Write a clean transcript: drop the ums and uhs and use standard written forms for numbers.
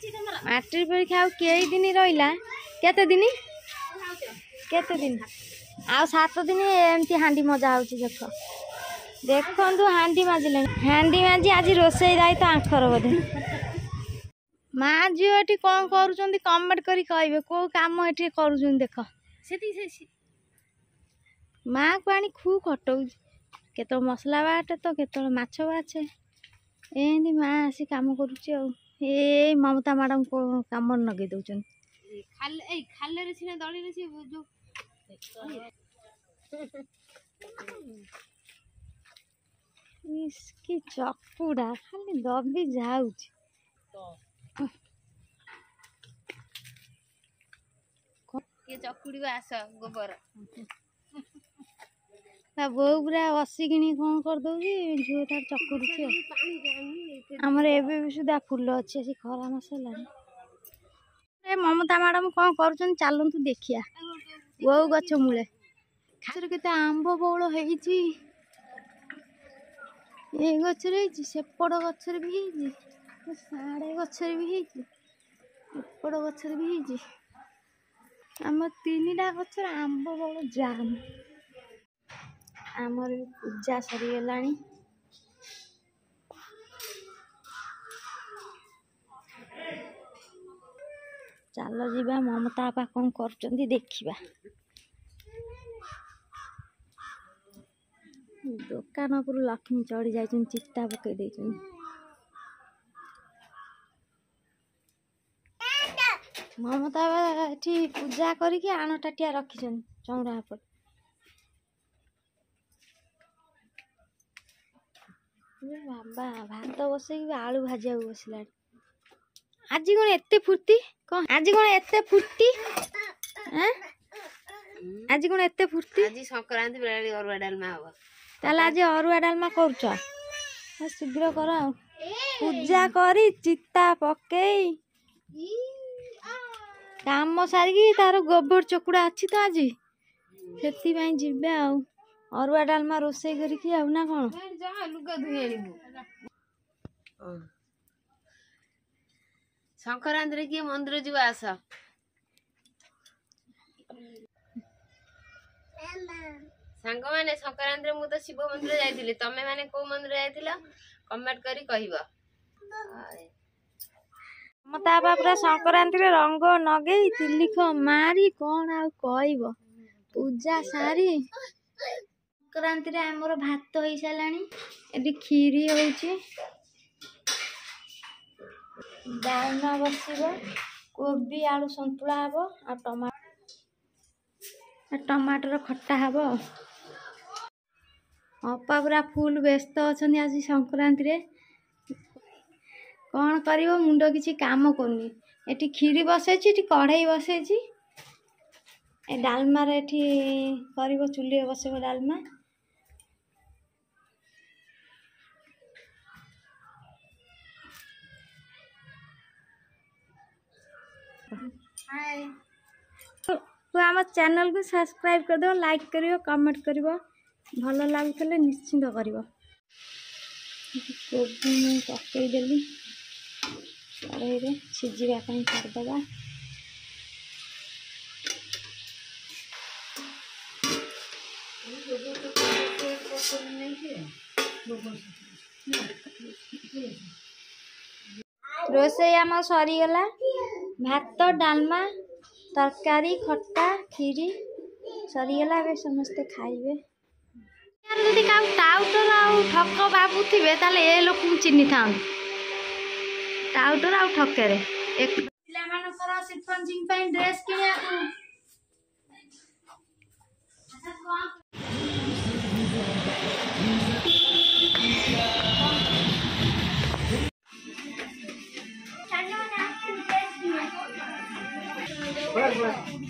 Matric परीक्षा कई दिन रहा केते दिन आ 7 दिन एमती हांडी मजा हो देख देखु हांडी माजिले हांडी माजी आज रोसई दाई तो आखर बोधे माँ झील ये कौन कर कमेंट करी कहे कौ कम ये कर देख माँ को आनी खू खटौ केत मसला बाटे तो केत माछ बाछे एमती माँ आसी कम करुच्ची ए ममता मैडम को कम नगे दौरान इसकी चकुड़ा खाली दबी जाऊ चकुड़ी आस गोबर बो पूरा बसिकी कौन करदे झील तार चकुड़ी आमर एवं सुधा फुल अच्छे खरा मास है ममता मैडम कौन कर चलतु देखिया बो गछ मूले के आंब बौल ये गचर सेपट गचर भी साढ़े गचर भी एपट गचर भी आम 3टा गचर आंब बौल जाम आमर पूजा सरीगला चलो जीवा ममता आपा कौन कर देखा दुकान पर लक्ष्मी चढ़ी जा चिता पकई दे ममता ये पूजा करके आण टाटिया रखी चौरा पर बाबा भात बसई आलू भाजा बसला आज कौन एते फुर्ती कौन आज कौन एते फुर्ती आज कौन एते फुर्ती आज संक्रांति बेला अरुआ डालमा हम ताले आज अरुआ डालमा कर शीघ्र कर पूजा करी चिता पकई काम सारिकी तार गोबर चकुड़ा अच्छी तो आज से जीवा अरुआ डालमा रोसई करके आउ ना कौन संक्रांति किए मंदिर जीव आस सांग मैंने संक्रांति मु तो शिव मंदिर जाइली तमे माने को मंदिर जाइथिला कमेंट करी कहबा ममता पूरा संक्रांति रंग नगे तिलिख मारी कौन आ कहब पूजा सारी संक्रांति आमर भात हो सारा ये खीरी हो डालमा बस कोबी आलू संतुला हम टमाटर खट्टा हम अपा पूरा फुल व्यस्त अच्छा आज संक्रांति कौन कर मुंड किसी काम करनी ये खीरी बसई कढ़ई बसई डालमा कर चुली बस डालमा तो आम चैनल को सब्सक्राइब कर दो लाइक करियो कमेंट करियो भल लगुले निश्चिंत करियो कोबी मैं पकईदेली कड़े सीझापी छाड़दे रोसई आम सरीगला भात डालमा तरकारी खट्टा खीरी सरीगला ए समस्ते खाइबे यदि क्या टाउटर आ ठक बाबू थे ए लोक चिन्ह था टाउटर आ ठकेरे सिर्फन ड्रेस किणा Bye.